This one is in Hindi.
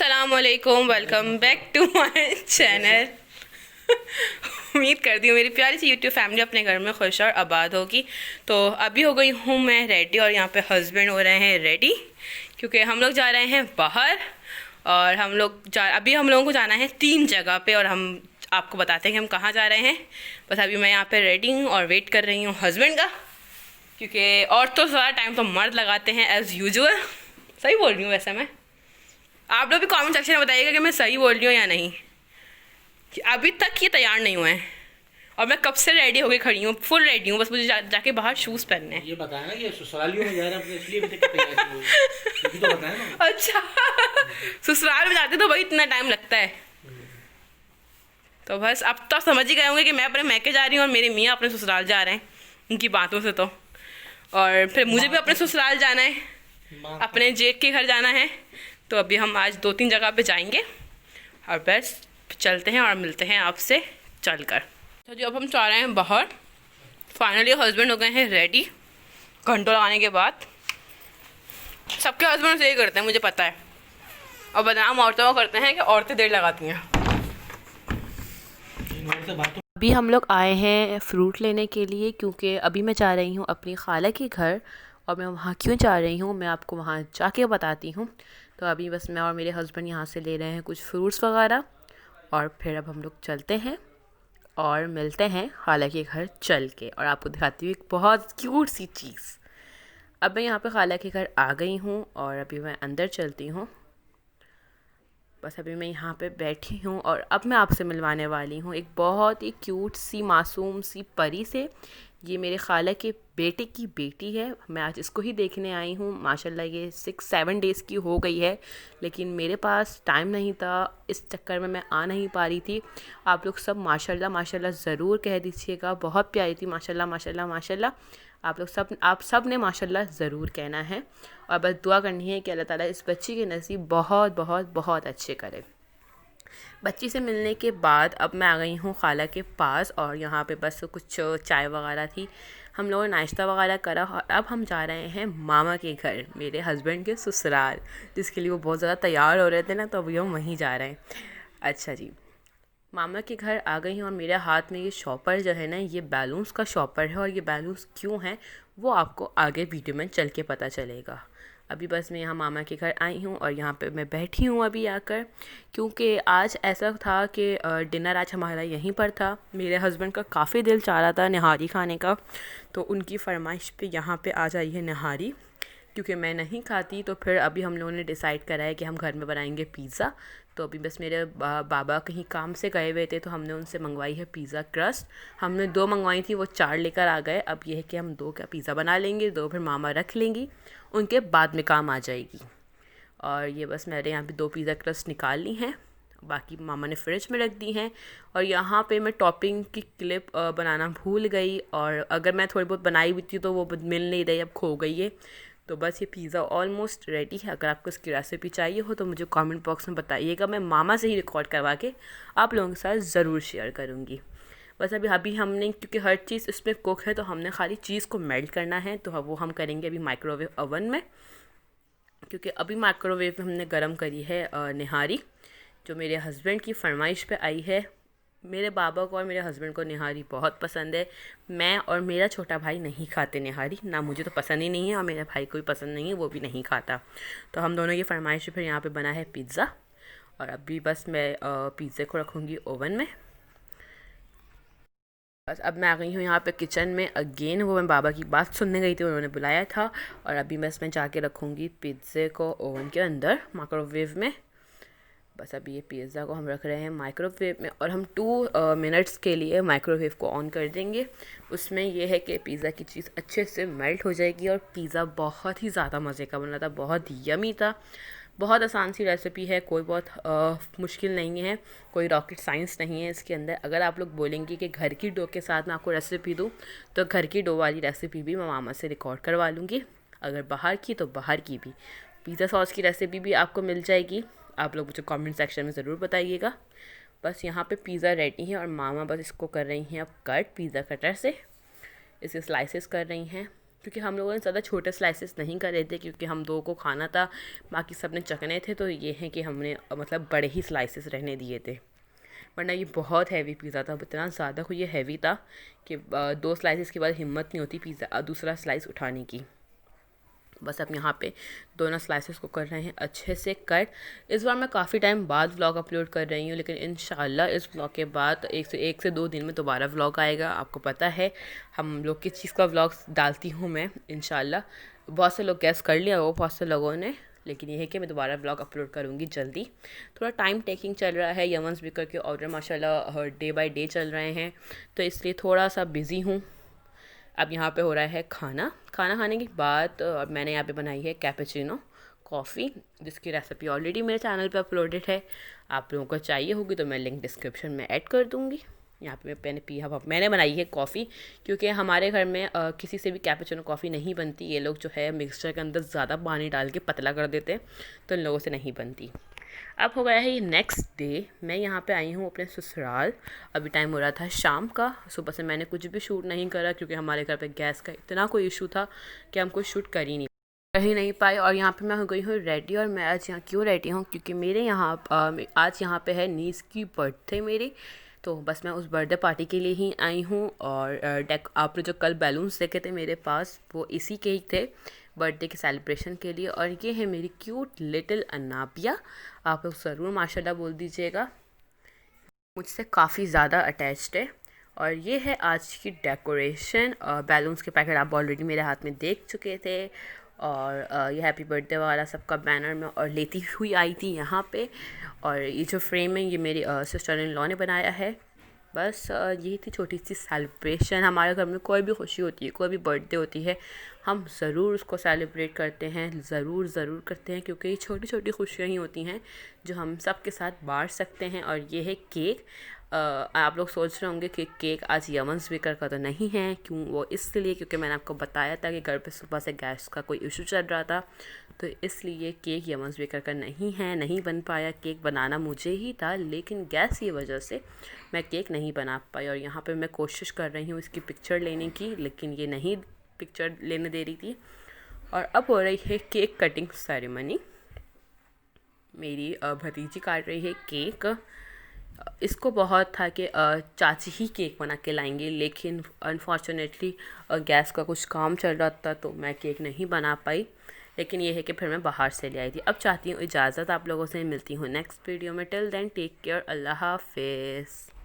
अस्सलामुअलैकुम, welcome back to my channel. उम्मीद करती हूँ मेरी प्यारी सी यूट्यूब फैमिली अपने घर में खुश और आबाद होगी। तो अभी हो गई हूँ मैं रेडी और यहाँ पे हस्बैंड हो रहे हैं रेडी, क्योंकि हम लोग जा रहे हैं बाहर। और अभी हम लोगों को जाना है 3 जगह पे, और हम आपको बताते हैं कि हम कहाँ जा रहे हैं। बस अभी मैं यहाँ पे रेडी हूँ और वेट कर रही हूँ हस्बैंड का, क्योंकि और तो सारा टाइम तो मर्द लगाते हैं एज़ यूजुअल। सही बोल रही हूँ वैसे मैं? आप लोग भी कमेंट सेक्शन में बताइएगा कि मैं सही बोल रही हूँ या नहीं, कि अभी तक ये तैयार नहीं हुए हैं और मैं कब से रेडी होके खड़ी हूँ, फुल रेडी हूँ। बस मुझे जाके बाहर शूज़ पहनने हैं। ये बताया ना कि ससुरालियों में जा रहे हैं अपने, इसलिए भी तक तैयार नहीं हुए। ये भी तो बताया ना। अच्छा। ससुराल में जाते तो भाई इतना टाइम लगता है। तो बस अब तो समझ ही गए होंगे कि मैं अपने मैके जा रही हूँ और मेरे मियाँ अपने ससुराल जा रहे हैं, उनकी बातों से तो। और फिर मुझे भी अपने ससुराल जाना है, अपने जेठ के घर जाना है। तो अभी हम आज 2-3 जगह पे जाएंगे और बस चलते हैं और मिलते हैं आपसे चलकर। तो जो अब हम जा रहे हैं बाहर, फाइनली हस्बैंड हो गए हैं रेडी घंटों लगाने के बाद। सबके हस्बैंड से यही करते हैं, मुझे पता है। और बदनाम औरतों को करते हैं कि औरतें देर लगाती हैं। अभी हम लोग आए हैं फ़्रूट लेने के लिए, क्योंकि अभी मैं जा रही हूँ अपनी खाला के घर। और मैं वहाँ क्यों जा रही हूँ मैं आपको वहाँ जाके बताती हूँ। तो अभी बस मैं और मेरे हस्बैंड यहाँ से ले रहे हैं कुछ फ्रूट्स वगैरह, और फिर अब हम लोग चलते हैं और मिलते हैं खाला के घर चल के। और आपको दिखाती हूँ एक बहुत क्यूट सी चीज़। अब मैं यहाँ पे खाला के घर आ गई हूँ और अभी मैं अंदर चलती हूँ। बस अभी मैं यहाँ पे बैठी हूँ और अब मैं आपसे मिलवाने वाली हूँ एक बहुत ही क्यूट सी मासूम सी परी से। ये मेरे खाला के बेटे की बेटी है। मैं आज इसको ही देखने आई हूँ। माशाल्लाह ये 6-7 डेज़ की हो गई है, लेकिन मेरे पास टाइम नहीं था, इस चक्कर में मैं आ नहीं पा रही थी। आप लोग सब माशाल्लाह माशाल्लाह ज़रूर कह दीजिएगा, बहुत प्यारी थी। माशाल्लाह माशाल्लाह माशाल्लाह। आप सब ने माशाल्लाह ज़रूर कहना है। और बस दुआ करनी है कि अल्लाह ताला इस बच्ची के नसीब बहुत बहुत बहुत अच्छे करे। बच्ची से मिलने के बाद अब मैं आ गई हूँ खाला के पास, और यहाँ पे बस कुछ चाय वगैरह थी, हम लोगों ने नाश्ता वगैरह करा। और अब हम जा रहे हैं मामा के घर, मेरे हस्बैंड के ससुराल, जिसके लिए वो बहुत ज़्यादा तैयार हो रहे थे ना, तो अभी हम वहीं जा रहे हैं। अच्छा जी, मामा के घर आ गई हूँ और मेरे हाथ में ये शॉपर जो है ना, ये बैलून्स का शॉपर है। और ये बैलून्स क्यों हैं वो आपको आगे वीडियो में चल के पता चलेगा। अभी बस मैं यहाँ मामा के घर आई हूँ और यहाँ पे मैं बैठी हूँ अभी आकर, क्योंकि आज ऐसा था कि डिनर आज हमारा यहीं पर था। मेरे हस्बैंड का काफ़ी दिल चाह रहा था निहारी खाने का, तो उनकी फरमाइश पे यहाँ पे आ जाई है निहारी, क्योंकि मैं नहीं खाती। तो फिर अभी हम लोगों ने डिसाइड करा है कि हम घर में बनाएंगे पिज़्ज़ा। तो अभी बस मेरे बाबा कहीं काम से गए हुए थे, तो हमने उनसे मंगवाई है पिज़्ज़ा क्रस्ट। हमने 2 मंगवाई थी, वो 4 लेकर आ गए। अब ये है कि हम 2 का पिज़्ज़ा बना लेंगे, 2 फिर मामा रख लेंगी, उनके बाद में काम आ जाएगी। और ये बस मैंने यहाँ पे 2 पिज़्ज़ा क्रस्ट निकाल ली हैं, बाकी मामा ने फ्रिज में रख दी हैं। और यहाँ पे मैं टॉपिंग की क्लिप बनाना भूल गई, और अगर मैं थोड़ी बहुत बनाई भी थी तो वो मिल नहीं रही, अब खो गई है। तो बस ये पिज़्ज़ा ऑलमोस्ट रेडी है। अगर आपको इसकी रेसिपी चाहिए हो तो मुझे कमेंट बॉक्स में बताइएगा, मैं मामा से ही रिकॉर्ड करवा के आप लोगों के साथ ज़रूर शेयर करूँगी। बस अभी हमने, क्योंकि हर चीज़ इसमें कुक है, तो हमने खाली चीज़ को मेल्ट करना है। तो वो हम करेंगे अभी माइक्रोवेव ओवन में, क्योंकि अभी माइक्रोवेव में हमने गरम करी है निहारी, जो मेरे हस्बैंड की फरमाइश पे आई है। मेरे बाबा को और मेरे हस्बैंड को निहारी बहुत पसंद है। मैं और मेरा छोटा भाई नहीं खाते निहारी, ना मुझे तो पसंद ही नहीं है और मेरे भाई को भी पसंद नहीं है, वो भी नहीं खाता। तो हम दोनों की फरमाइश पे फिर यहाँ पे बना है पिज़्ज़ा। और अभी बस मैं पिज़्ज़े को रखूँगी ओवन में। बस अब मैं आ गई हूँ यहाँ पे किचन में अगेन। वो मैं बाबा की बात सुनने गई थी, उन्होंने बुलाया था। और अभी बस मैं जाके रखूँगी पिज़्ज़े को ओवन के अंदर माइक्रोवेव में। बस अभी ये पिज़्ज़ा को हम रख रहे हैं माइक्रोवेव में, और हम 2 मिनट्स के लिए माइक्रोवेव को ऑन कर देंगे। उसमें यह है कि पिज़्ज़ा की चीज़ अच्छे से मेल्ट हो जाएगी। और पिज़्ज़ा बहुत ही ज़्यादा मज़े का बना था, बहुत यमी था। बहुत आसान सी रेसिपी है, कोई बहुत मुश्किल नहीं है, कोई रॉकेट साइंस नहीं है इसके अंदर। अगर आप लोग बोलेंगे कि घर की डो के साथ मैं आपको रेसिपी दूँ, तो घर की डो वाली रेसिपी भी मैं मामा से रिकॉर्ड करवा लूँगी। अगर बाहर की तो बाहर की भी। पिज़्ज़ा सॉस की रेसिपी भी आपको मिल जाएगी, आप लोग मुझे कमेंट सेक्शन में ज़रूर बताइएगा। बस यहाँ पे पिज़्ज़ा रेडी है और मामा बस इसको कर रही हैं अब कट पिज़्ज़ा कटर से, इसे स्लाइसेस कर रही हैं। क्योंकि हम लोगों ने ज़्यादा छोटे स्लाइसेस नहीं करे थे क्योंकि हम दो को खाना था, बाकी सब ने चखने थे, तो ये है कि हमने मतलब बड़े ही स्लाइसेस रहने दिए थे, वरना ये बहुत हैवी पिज़्ज़ा था। इतना ज़्यादा ये हैवी था कि 2 स्लाइसेस के बाद हिम्मत नहीं होती पिज़्ज़ा दूसरा स्लाइस उठाने की। बस अब यहाँ पे दोनों स्लाइसेस को कर रहे हैं अच्छे से कट। इस बार मैं काफ़ी टाइम बाद व्लॉग अपलोड कर रही हूँ, लेकिन इंशाल्लाह इस व्लॉग के बाद एक से 2 दिन में दोबारा व्लॉग आएगा। आपको पता है हम लोग किस चीज़ का व्लॉग डालती हूँ मैं इंशाल्लाह। बहुत से लोग गैस कर लिया वो बहुत से लोगों ने, लेकिन ये है कि मैं दोबारा व्लॉग अपलोड करूँगी जल्दी। थोड़ा टाइम टेकिंग चल रहा है, यमन्स बेकर के ऑर्डर माशाल्लाह डे बाय डे चल रहे हैं, तो इसलिए थोड़ा सा बिज़ी हूँ। अब यहाँ पे हो रहा है खाना खाने के बाद अब मैंने यहाँ पे बनाई है कैपेचिनो कॉफ़ी, जिसकी रेसिपी ऑलरेडी मेरे चैनल पे अपलोडेड है। आप लोगों को चाहिए होगी तो मैं लिंक डिस्क्रिप्शन में ऐड कर दूँगी। यहाँ पे मैंने बनाई है कॉफ़ी, क्योंकि हमारे घर में किसी से भी कैपेचिनो कॉफ़ी नहीं बनती। ये लोग जो है मिक्सचर के अंदर ज़्यादा पानी डाल के पतला कर देते हैं, तो इन लोगों से नहीं बनती। अब हो गया है ये नेक्स्ट डे, मैं यहाँ पे आई हूँ अपने ससुराल। अभी टाइम हो रहा था शाम का। सुबह से मैंने कुछ भी शूट नहीं करा क्योंकि हमारे घर पे गैस का इतना कोई इशू था कि हम कुछ शूट कर ही नहीं पाए। और यहाँ पे मैं हो गई हूँ रेडी। और मैं आज यहाँ क्यों रेडी हूँ, क्योंकि मेरे यहाँ आज यहाँ पे है नीस की बर्थडे मेरी, तो बस मैं उस बर्थडे पार्टी के लिए ही आई हूँ। और आपने जो कल बैलून्स देखे थे मेरे पास, वो इसी के ही थे बर्थडे के सेलिब्रेशन के लिए। और ये है मेरी क्यूट लिटिल अनाबिया, आप लोग ज़रूर माशाल्लाह बोल दीजिएगा, मुझसे काफ़ी ज़्यादा अटैच्ड है। और ये है आज की डेकोरेशन। बैलून्स के पैकेट आप ऑलरेडी मेरे हाथ में देख चुके थे, और ये हैप्पी बर्थडे वाला सबका बैनर में और लेती हुई आई थी यहाँ पे। और ये जो फ्रेम है ये मेरी सिस्टर इन लॉ ने बनाया है। बस यही थी छोटी सी सेलिब्रेशन। हमारे घर में कोई भी खुशी होती है, कोई भी बर्थडे होती है, हम ज़रूर उसको सेलिब्रेट करते हैं, ज़रूर करते हैं, क्योंकि ये छोटी छोटी खुशियाँ ही होती हैं जो हम सब के साथ बांट सकते हैं। और ये है केक। आप लोग सोच रहे होंगे कि केक आज यमन्स बेकर का तो नहीं है, क्यों? वो इसलिए क्योंकि मैंने आपको बताया था कि घर पे सुबह से गैस का कोई इशू चल रहा था, तो इसलिए केक यमन्स बेकर का नहीं है, नहीं बन पाया। केक बनाना मुझे ही था, लेकिन गैस की वजह से मैं केक नहीं बना पाई। और यहाँ पे मैं कोशिश कर रही हूँ इसकी पिक्चर लेने की, लेकिन ये नहीं पिक्चर लेने दे रही थी। और अब हो रही है केक कटिंग सेरेमनी। मेरी भतीजी काट रही है केक। इसको बहुत था कि चाची ही केक बना के लाएंगे, लेकिन अनफॉर्चुनेटली गैस का कुछ काम चल रहा था तो मैं केक नहीं बना पाई। लेकिन ये है कि फिर मैं बाहर से ले आई थी। अब चाहती हूँ इजाज़त, आप लोगों से मिलती हूँ नेक्स्ट वीडियो में। टिल देन टेक केयर, अल्लाह हाफिज़।